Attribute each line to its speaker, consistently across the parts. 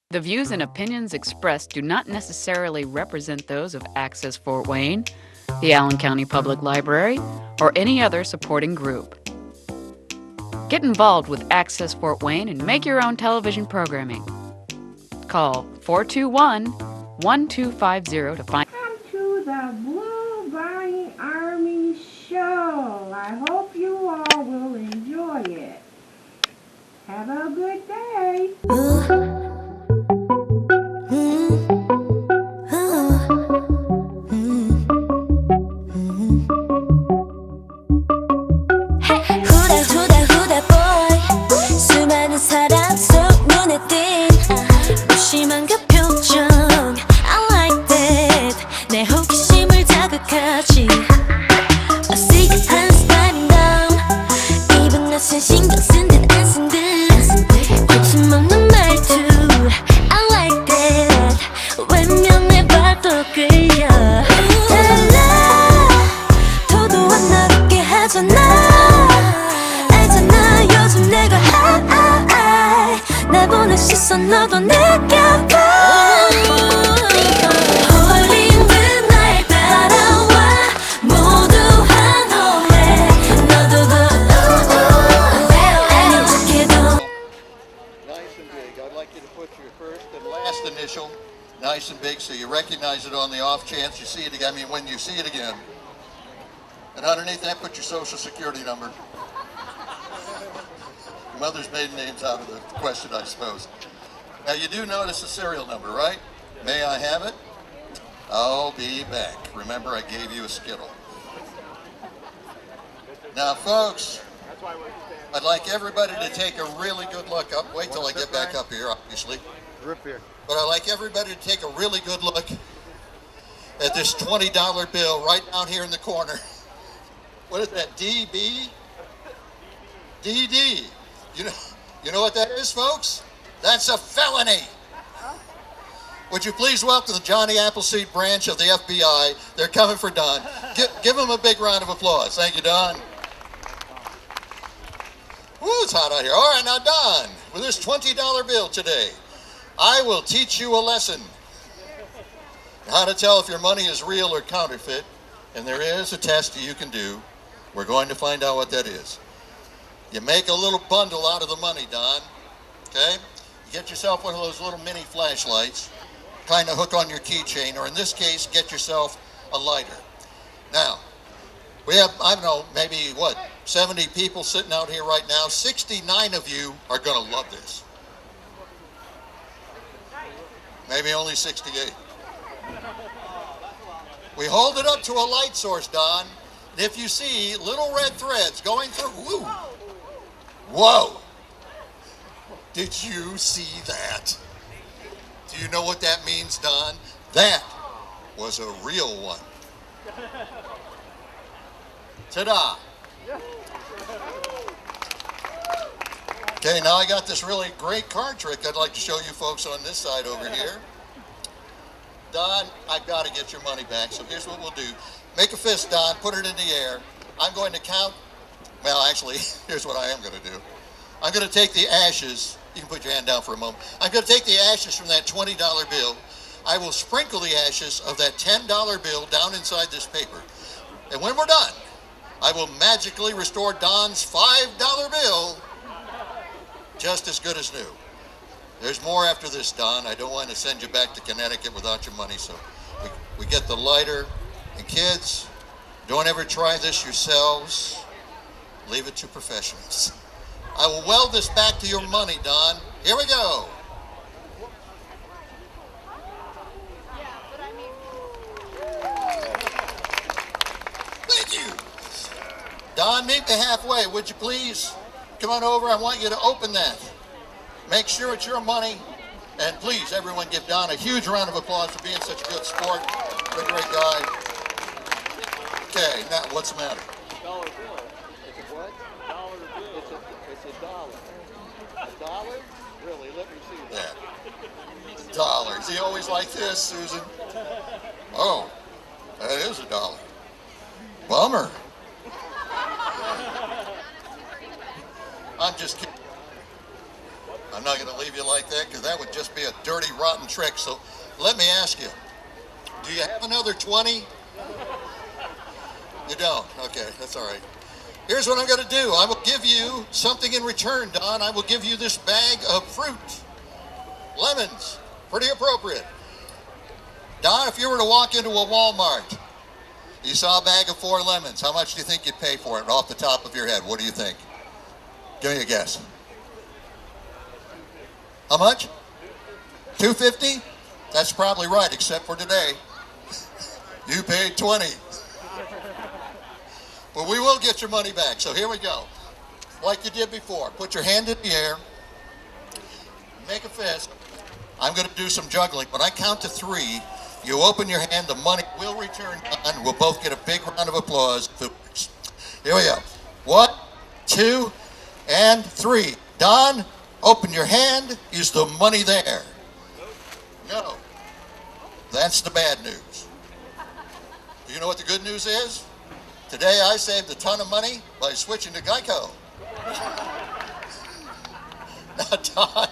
Speaker 1: The views and opinions expressed do not necessarily represent those of Access Fort Wayne, the Allen County Public Library, or any other supporting group. Get involved with Access Fort Wayne and make your own television programming. Call 421 1250 to find.
Speaker 2: Welcome to the Blue Bunny Army Show. I hope you all will enjoy it. Have a good day.
Speaker 3: 후다 boy 수많은 사람 속 눈에 띈 무심한 그 표정 I like that 내 호기심을 자극하지 어색한 스타일인 넌 입은 낯선 신경 쓴 듯 안 쓴 듯 거침없는 말투 I like that 외면해봐도 끌려 달라 도도한 날 웃게 하잖아 요즘 내가 날 보는 시선 너도 느껴봐 홀린 듯 날 따라와 모두 한 호흡에 너도 아닌 척해도
Speaker 4: Nice and big. I'd like you to put your first and last initial nice and big so you recognize it on the off chance you see it again. I mean, when you see it again. And underneath that, put your social security number. Mother's maiden name's out of the question, I suppose. Now, you do notice the serial number, right? May I have it? I'll be back. Remember, I gave you a Skittle. Now, folks, I'd like everybody to take a really good look up. Wait till I get back up here, obviously. But I'd like everybody to take a really good look at this $20 bill right down here in the corner. What is that, DB? DD. You know what that is, folks? That's a felony. Would you please welcome the Johnny Appleseed branch of the FBI? They're coming for Don. Give them a big round of applause. Thank you, Don. Woo, it's hot out here. All right, now, Don, with this $20 bill today, I will teach you a lesson. How to tell if your money is real or counterfeit. And there is a test you can do. We're going to find out what that is. You make a little bundle out of the money, Don, okay? You get yourself one of those little mini flashlights, kind of hook on your keychain, or in this case, get yourself a lighter. Now, we have, I don't know, maybe, 70 people sitting out here right now. 69 of you are going to love this. Maybe only 68. We hold it up to a light source, Don, and if you see little red threads going through, woo, whoa! Did you see that? Do you know what that means, Don? That was a real one. Ta-da! Okay, now I got this really great card trick I'd like to show you folks on this side over here. Don, I've got to get your money back, so here's what we'll do. Make a fist, Don, put it in the air. I'm going to count. Well, actually, here's what I am going to do. I'm going to take the ashes. You can put your hand down for a moment. I'm going to take the ashes from that $20 bill. I will sprinkle the ashes of that $10 bill down inside this paper. And when we're done, I will magically restore Don's $5 bill just as good as new. There's more after this, Don. I don't want to send you back to Connecticut without your money, so we get the lighter. And kids, don't ever try this yourselves. Leave it to professionals. I will weld this back to your money, Don. Here we go. Thank you. Don, meet me halfway, would you please? Come on over. I want you to open that. Make sure it's your money. And please, everyone, give Don a huge round of applause for being such a good sport. What a great guy. Okay, now what's the matter?
Speaker 5: Dollar bill. It's a what? Dollar bill. It's a dollar. A dollar? Really? Let me see that.
Speaker 4: Yeah. Dollars. He always like this, Susan. Oh, that is a dollar. Bummer. I'm just kidding. I'm not going to leave you like that because that would just be a dirty, rotten trick. So let me ask you, do you have another 20? You don't? Okay, that's all right. Here's what I'm going to do. I will give you something in return, Don. I will give you this bag of fruit. Lemons. Pretty appropriate. Don, if you were to walk into a Walmart, you saw a bag of 4 lemons, how much do you think you'd pay for it off the top of your head? What do you think? Give me a guess. How much? $2.50? That's probably right, except for today. You paid 20. But we will get your money back. So here we go. Like you did before. Put your hand in the air. Make a fist. I'm going to do some juggling. When I count to 3, you open your hand. The money will return. And we'll both get a big round of applause. Here we go. 1, 2, and 3. Don, open your hand. Is the money there? No. That's the bad news. Do you know what the good news is? Today I saved a ton of money by switching to Geico. Now, Don,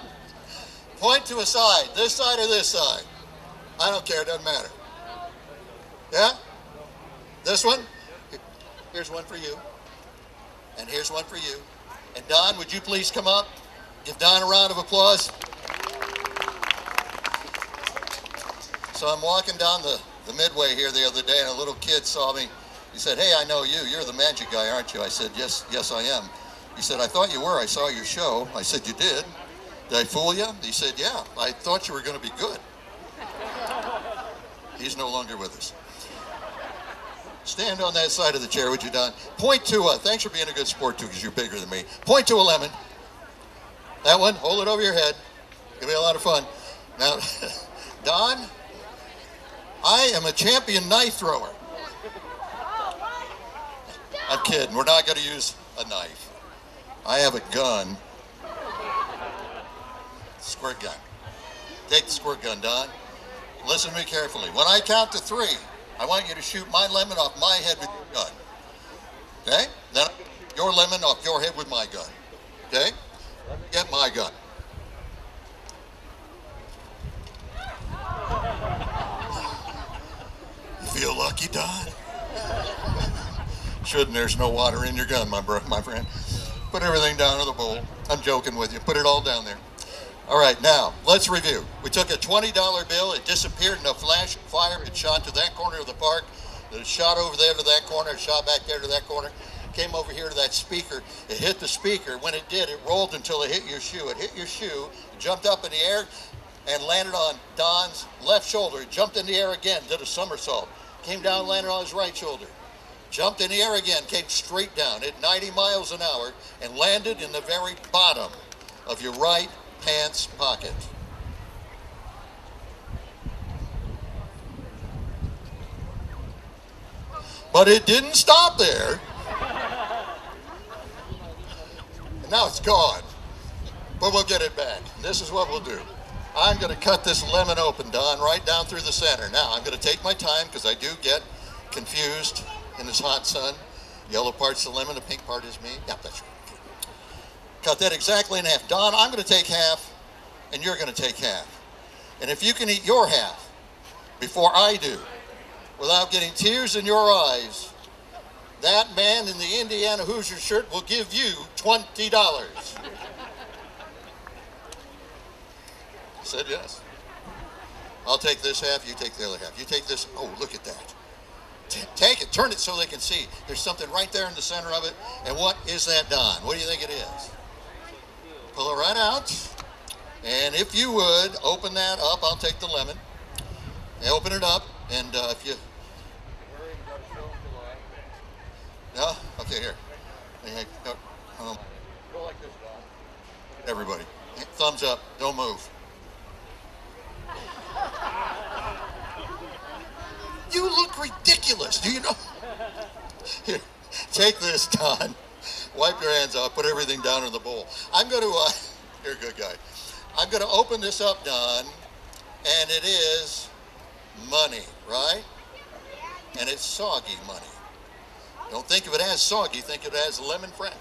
Speaker 4: point to a side, this side or this side. I don't care, it doesn't matter. Yeah? This one? Here's one for you. And here's one for you. And Don, would you please come up? Give Don a round of applause. So I'm walking down the midway here the other day, and a little kid saw me. He said, "Hey, I know you. You're the magic guy, aren't you?" I said, yes, I am. He said, "I thought you were. I saw your show." I said, "You did? Did I fool you?" He said, "Yeah, I thought you were going to be good." He's no longer with us. Stand on that side of the chair, would you, Don? Point to a, thanks for being a good sport, too, because you're bigger than me. Point to a lemon. That one, hold it over your head. It'll be a lot of fun. Now, Don, I am a champion knife thrower. I'm kidding. We're not going to use a knife. I have a gun. Squirt gun. Take the squirt gun, Don. Listen to me carefully. When I count to 3, I want you to shoot my lemon off my head with your gun. Okay? Then your lemon off your head with my gun. Okay? Get my gun. You feel lucky, Don? Shouldn't. There's no water in your gun, my friend. Put everything down in the bowl. I'm joking with you. Put it all down there. All right, now, let's review. We took a $20 bill. It disappeared in a flash of fire. It shot to that corner of the park. It shot over there to that corner. It shot back there to that corner. Came over here to that speaker. It hit the speaker. When it did, it rolled until it hit your shoe. It hit your shoe, jumped up in the air, and landed on Don's left shoulder. It jumped in the air again, did a somersault. Came down, landed on his right shoulder. Jumped in the air again, came straight down at 90 miles an hour, and landed in the very bottom of your right pants pocket. But it didn't stop there. And now it's gone. But we'll get it back. This is what we'll do. I'm going to cut this lemon open, Don, right down through the center. Now, I'm going to take my time because I do get confused in this hot sun. Yellow part's the lemon, the pink part is me. Yeah, that's right. Cut that exactly in half. Don, I'm going to take half, and you're going to take half. And if you can eat your half before I do, without getting tears in your eyes, that man in the Indiana Hoosier shirt will give you $20. Said yes. I'll take this half, you take the other half. You take this, oh, look at that. Take it, turn it so they can see. There's something right there in the center of it. And what is that, Don? What do you think it is? Pull it right out. And if you would, open that up. I'll take the lemon. And open it up. And if you... No? Okay, here. Go like this, Don. Everybody. Thumbs up. Don't move. You look ridiculous. Do you know? Here, take this, Don. Wipe your hands off. Put everything down in the bowl. I'm going to, you're a good guy. I'm going to open this up, Don, and it is money, right? And it's soggy money. Don't think of it as soggy. Think of it as lemon fresh.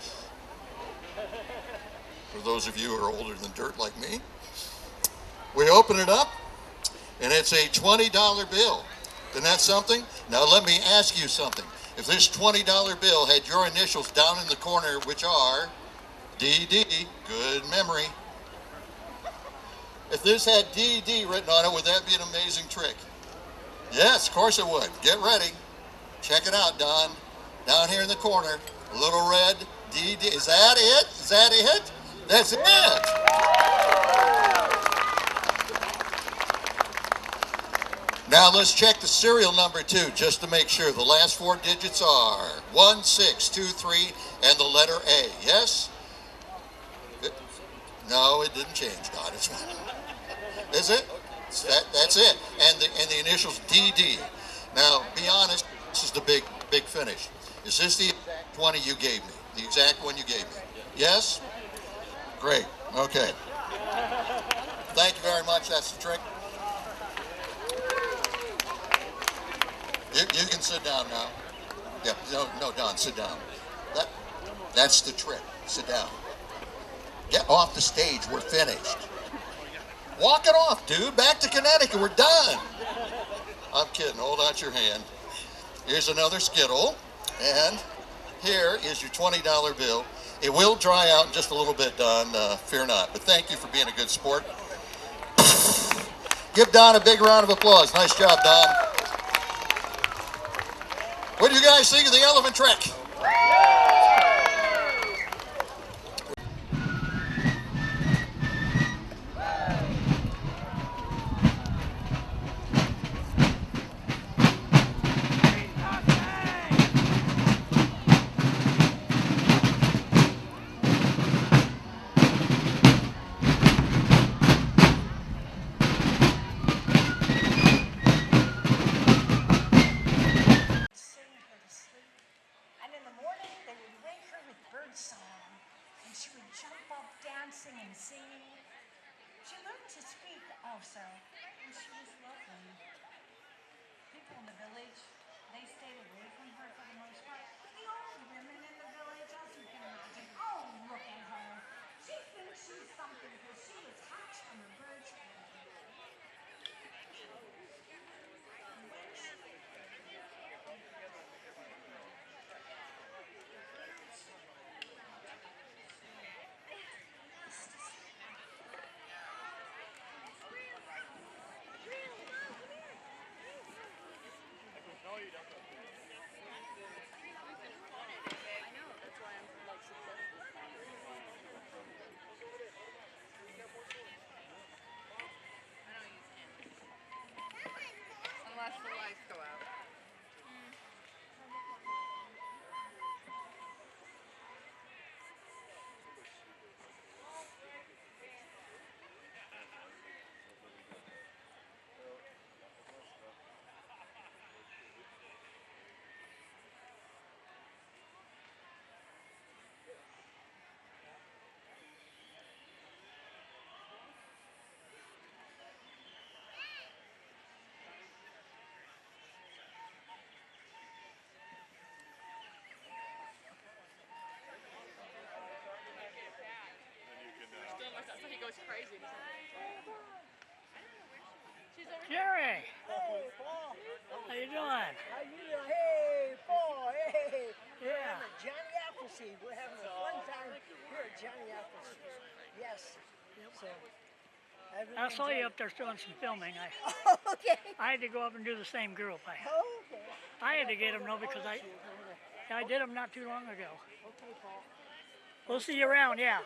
Speaker 4: for those of you who are older than dirt like me. We open it up, and it's a $20 bill. Isn't that something? Now let me ask you something. If this $20 bill had your initials down in the corner, which are DD, good memory. If this had DD written on it, would that be an amazing trick? Yes, of course it would. Get ready. Check it out, Don. Down here in the corner, a little red DD. Is that it? Is that it? That's it. Now let's check the serial number too, just to make sure. The last 4 digits are 1623 and the letter A. Yes? No, it didn't change, Don. It's fine. Is it? That's it. And the initials DD. Now, be honest. This is the big finish. Is this the exact 20 you gave me? The exact one you gave me? Yes? Great. Okay. Thank you very much. That's the trick. You can sit down now. Yeah. No, Don, sit down. That's the trick. Sit down. Get off the stage. We're finished. Walk it off, dude. Back to Connecticut. We're done. I'm kidding. Hold out your hand. Here's another Skittle. And here is your $20 bill. It will dry out in just a little bit, Don. Fear not. But thank you for being a good sport. Give Don a big round of applause. Nice job, Don. What do you guys think of the elephant trick?
Speaker 6: She would jump up dancing and singing. She learned to speak also, and she was lovely. People in the village, they stayed away from her for the most part. The old women in the village, as you can imagine, oh, look at her. She thinks she's something because she was hatched from a bird's egg.
Speaker 7: Unless the lights go out. So he goes crazy.
Speaker 8: Jerry,
Speaker 9: Hey, Paul.
Speaker 8: how you doing?
Speaker 9: How you doing? Hey, Paul. Hey.
Speaker 8: Yeah.
Speaker 9: We're having Johnny Appleseed. We're having a fun time here at Johnny Appleseed. Yes. So.
Speaker 8: I saw you up there doing some filming.
Speaker 9: Okay.
Speaker 8: I had to go up and do the same group.
Speaker 9: Okay.
Speaker 8: I had to get them, though, because I did them not too long ago.
Speaker 9: Okay, Paul.
Speaker 8: We'll see you around, yeah.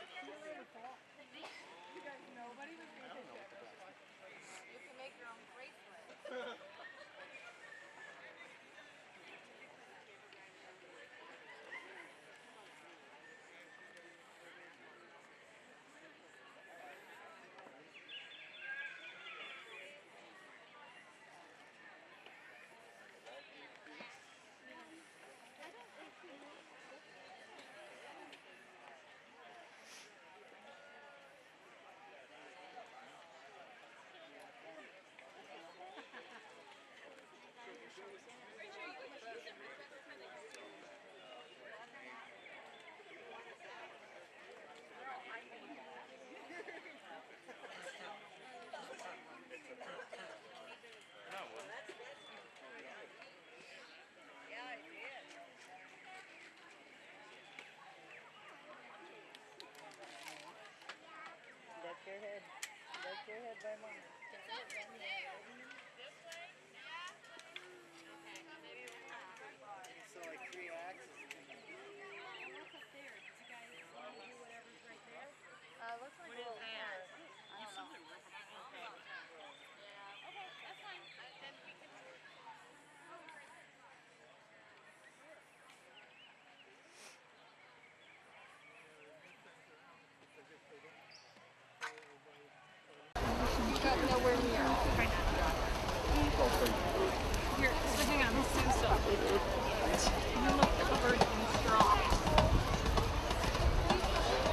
Speaker 5: So like 3 axes.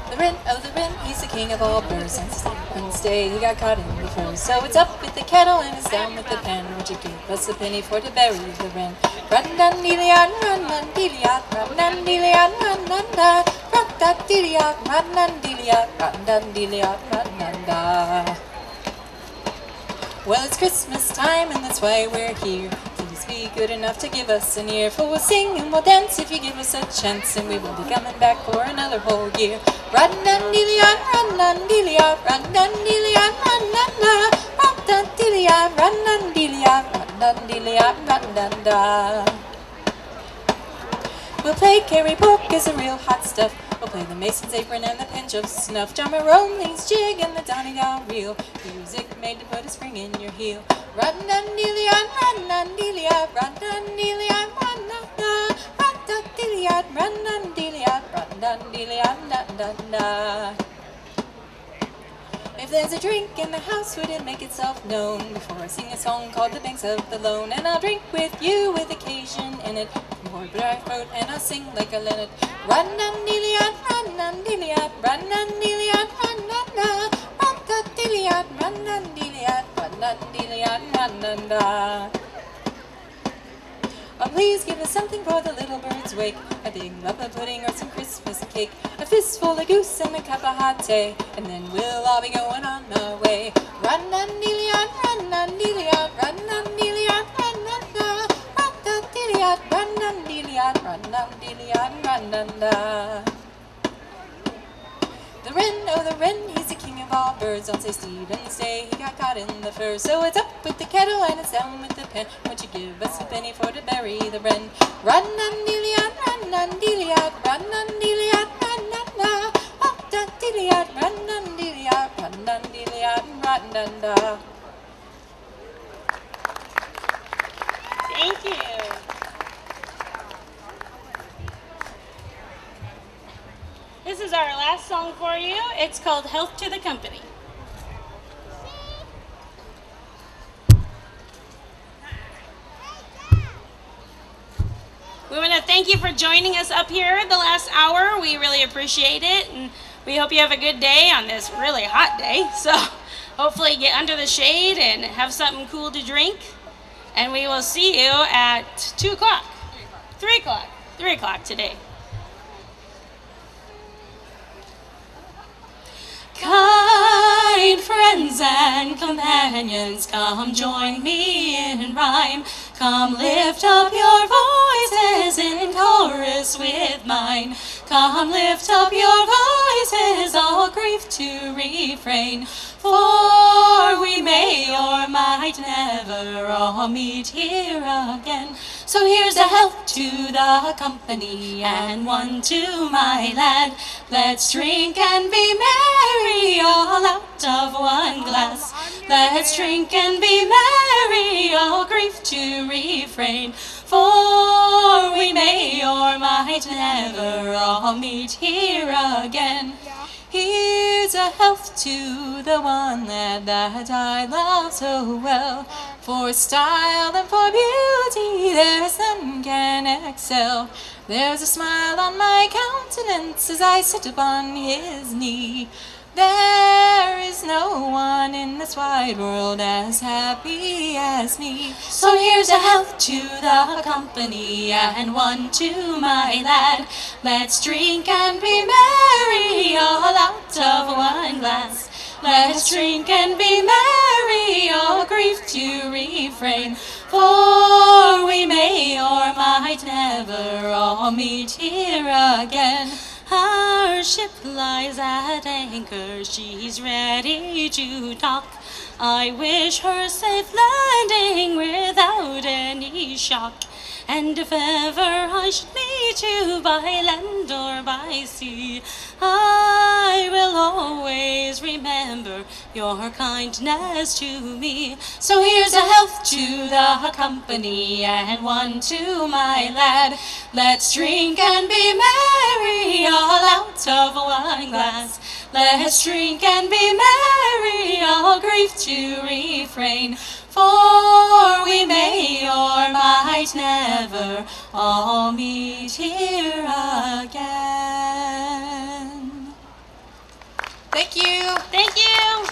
Speaker 10: The wren, oh the wren, he's the king of all birds. On Wednesday he got caught in the fur. So it's up with the kettle and it's down with the pan. Would you give us a penny for to bury the wren? Run-dun-dee-lee-on, run-dun-dee-lee-on, run-dun-dee-lee-on, run-dun-da. Run-dun-dee-lee-on, run-dun-dee-lee-on, run-dun-dee-lee-on, run-dun-da. Well, it's Christmas time and that's why we're here. Please be good enough to give us an ear, for we'll sing and we'll dance if you give us a chance, and we will be coming back for another whole year. Run-dun-dee-lee-on, run-dun-dee-lee-on, run-dun-dee-lee-on, run-dun-da. Run-dun-dee-lee-on, run-dun-dee-lee-on, run-dun-dee-lee-on, run-dun-da. We'll play carry pork as the real hot stuff. We'll play the Mason's apron and the pinch of snuff. John Maroney's jig and the Donegal reel. Music made to put a spring in your heel. Run-dun-dee-lee-on, run-dun-dee-lee-on, run-dun-dee-lee-on, run-dun-da. Run-dun-dee-lee-on, run-dun-dee-lee-on, run-dun-dee-lee-on, dun-dun-da. If there's a drink in the house, would it make itself known before I sing a song called The Banks of the Lone? And I'll drink with you with occasion in it. More but I wrote and I'll sing like a linnet. Run-dun-dee-lee-on, run-dun-dee-lee-on, run-dun-dee-lee-on, run-dun-da. Run-dun-dee-lee-on, run-dun-dee-lee-on, run-dun-dee-lee-on, run-dun-da. Oh, please give us something for the little bird's wake. A big lump of pudding or some Christmas cake. A fistful of goose and a cup of hot tea. And then we'll all be going on our way. Run-dun-dee-lee-on, run-dun-dee-lee-on, run-dun-dee-lee-on, run-dun-da. Run-dun-dee-lee-on, run-dun-dee-lee-on, run-dun-dee-lee-on, run-dun-da. The wren, oh the wren, he's the king of all birds. On St. Stephen's Day he got caught in the fur. So it's up with the kettle and it's down with the pan. Won't you give us a penny for to bury the wren? Run-dun-dee-lee-on, run-dun-dee-lee-on, run-dun-dee-lee-on, run-dun-da. Run-dun-dee-lee-on, run-dun-dee-lee-on, run-dun-dee-lee-on, run-dun-da.
Speaker 11: Thank you. This is our last song for you. It's called Health to the Company. We want to thank you for joining us up here the last hour. We really appreciate it, and we hope you have a good day on this really hot day. So hopefully get under the shade and have something cool to drink. And we will see you at 2 o'clock, 3 o'clock, 3 o'clock today. Kind friends and companions, come join me in rhyme. Come lift up your voices in chorus with mine. Come lift up your voices, all grief to refrain. For we may or might never all meet here again. So here's a health to the company and one to my lad. Let's drink and be merry, all out of one glass. Let's drink and be merry, all grief to refrain. For we may or might never all meet here again. Here's a health to the one that I love so well. For style and for beauty there's none can excel. There's a smile on my countenance as I sit upon his knee. There is no one in this wide world as happy as me. So here's a health to the company and one to my lad. Let's drink and be merry, all out of one glass. Let's drink and be merry, all grief to refrain. For we may or might never all meet here again. Our ship lies at anchor, she's ready to dock. I wish her safe landing without any shock. And if ever I should meet you by land or by sea, I will always remember your kindness to me. So here's a health to the company and one to my lad. Let's drink and be merry, all out of one glass. Let's drink and be merry, all grief to refrain. For we may or might never all meet here again.
Speaker 10: Thank you.
Speaker 11: Thank you.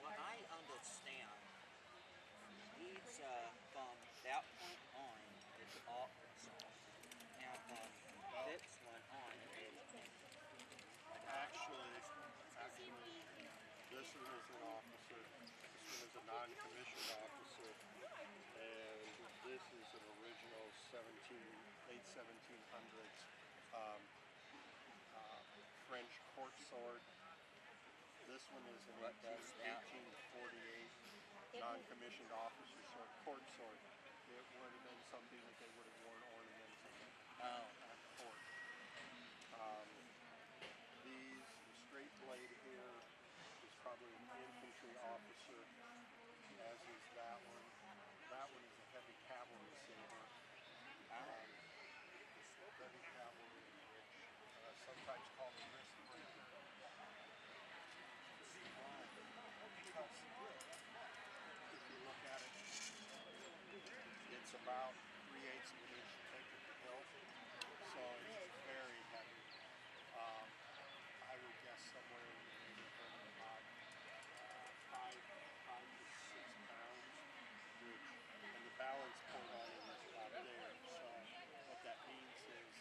Speaker 5: What I understand, he's from that point on, it's Arkansas. Now from this one on,
Speaker 12: Actually, this one is an officer, this one is a non-commissioned officer, and this is an original late 1700s French court sword. This one is an 1848 non-commissioned officer sword, court sword. It would have been something that they would have worn ornaments at court. The straight blade here is probably an infantry officer, as is that one. That one is a heavy cavalry saber. Heavy cavalry, which sometimes called a wrist breaker. Because if you look at it, it's about 3/8 of an inch thick at the hilt, so it's very heavy. I would guess somewhere in the neighborhood of about 5 to 6 pounds, and the balance point on it is about there. So what that means is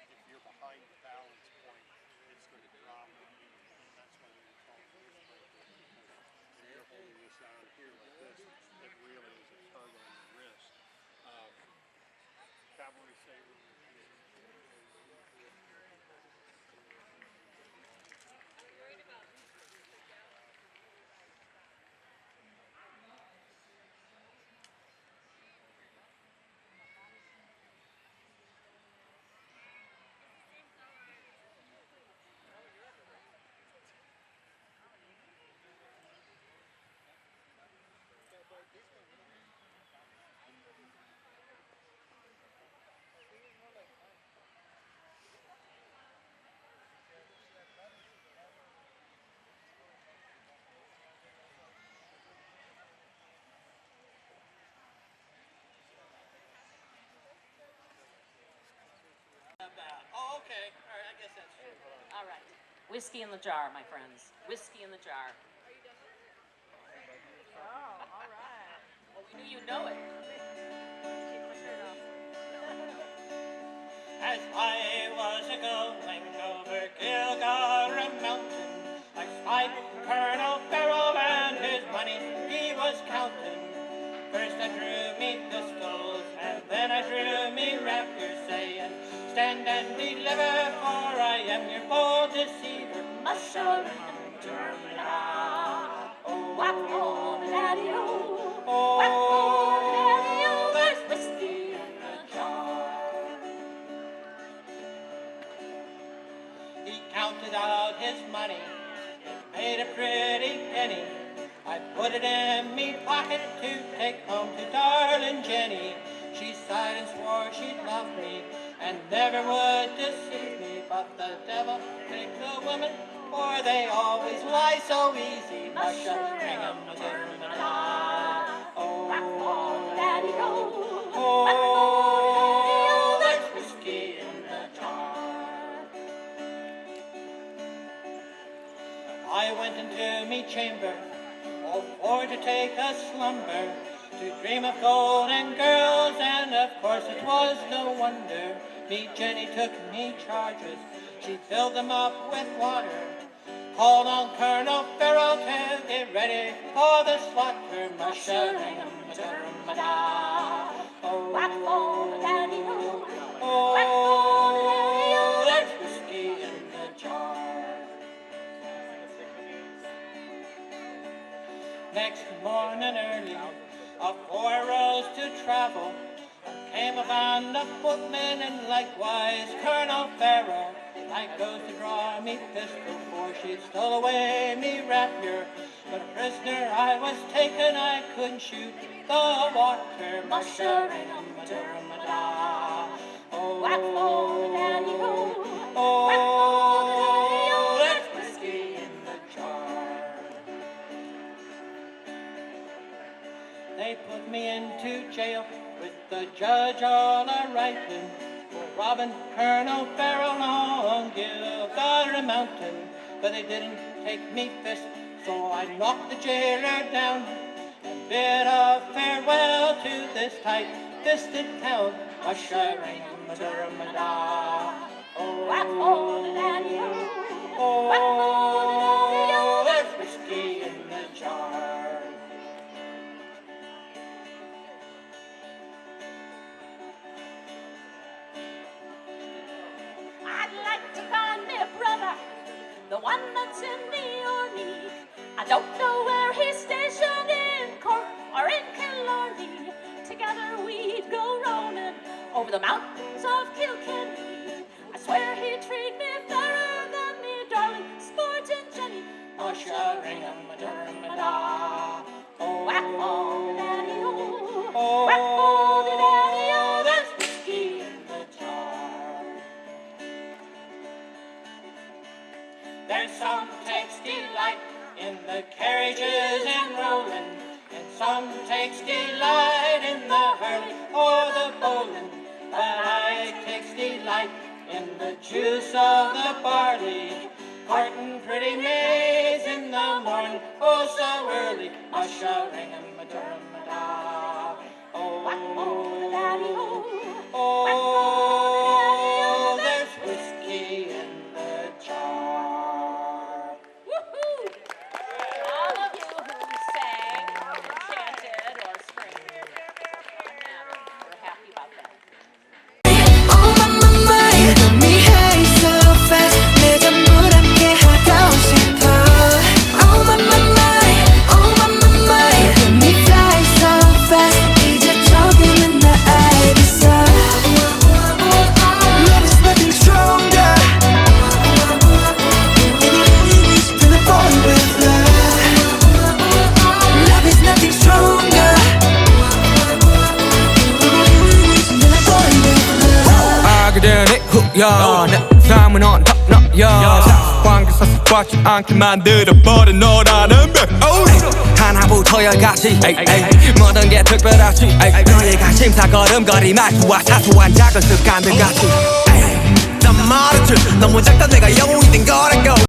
Speaker 12: if you're behind the balance point, it's going to drop on you, and that's why they call it wrist breaker. If you're holding this down here like this, it really is a tug on the wrist. Cavalry saber.
Speaker 5: Oh, okay. All right, I guess that's true.
Speaker 13: All right. Whiskey in the jar, my friends. Whiskey in the jar.
Speaker 7: Oh, all right.
Speaker 13: Well, we knew you'd know it.
Speaker 7: Take my shirt off.
Speaker 5: As I was a-going over Kilgore Mountain, I spied Colonel Farrell and his money he was counting. First I drew me pistols, and then I drew me rapiers, saying, stand and deliver, for I am your bold deceiver, Muscle and Dermot. Oh, whack-o, daddy-o, whack-o, his money. It made a pretty penny. I put it in me pocket to take home to darling Jenny. She sighed and swore she'd love me and never would deceive me. But the devil take the women, for they always lie so easy. Musha, ring 'em, oh, daddy, oh, there's whiskey in the jar. I went into me chamber, oh, for to take a slumber, to dream of golden girls, and of course it was no wonder. Me Jenny took me charges, she filled them up with water, called on Colonel Farrell to get ready for the slaughter. Musha-ring-a-ma-da-rum-a-da. Oh, daddy, oh, there's whiskey in the jar. Next morning early, up 4 rows to travel, came a band of footmen and likewise Colonel Farrell. I goes to draw me pistol, for she stole away me rapier. But prisoner I was taken, I couldn't shoot the water. Musha-ring-a-ma-da-rum-a-da. Oh, daddy, oh, there's whiskey in the jar. They put me into jail with the judge all a-writing for robbing Colonel Farrell on Gilgary Mountain. But they didn't take me fist, so I knocked the jailer down and bid a farewell to this tight-fisted town. Musha-ring-a-ma-da-rum-a-da. Oh, daddy, oh, there's whiskey in the jar.
Speaker 3: I'd like to find me a brother, the one that's in the army. I don't know where he's stationed, in Cork or in Killarney. Together we'd go roaming over the mountains of Kilkenny. I swear he'd treat me fairer than me darling sporting Jenny. Musha-ring-a-ma-da-rum-a-da. Oh, daddy, oh, daddy, oh, there's whiskey in the jar.
Speaker 5: There's some takes delight in the carriages and rolling, and some takes delight in the hurling or the bowling. But I takes delight in the juice of the barley, courting pretty maids in the morning, oh so early. Musha-ring-a-ma-da-rum-a-da. Oh, daddy, oh, there's whiskey in the jar.
Speaker 13: Woohoo! All of you who sang or chanted or screamed, we're happy about that.
Speaker 3: Oh my my, me high so fast. 내 전부 함께 하고 싶어. Oh my my my, oh my my my, me fly so fast. 이제 조금은 나 알겠어.
Speaker 14: Love is nothing stronger. Than a boy with love.
Speaker 3: Love is nothing stronger than a boy with love.
Speaker 14: 그대는 후연 내 삶은 언덕너여 상관계사 습관치 않게 만들어버린 너라는 백 하나부터 열까지 모든 게 특별하지 너의 관심사 걸음걸이 말투와 사소한 작은 습관들 같이 난 말했지 너무 작다 내가 영웅이 된 거라고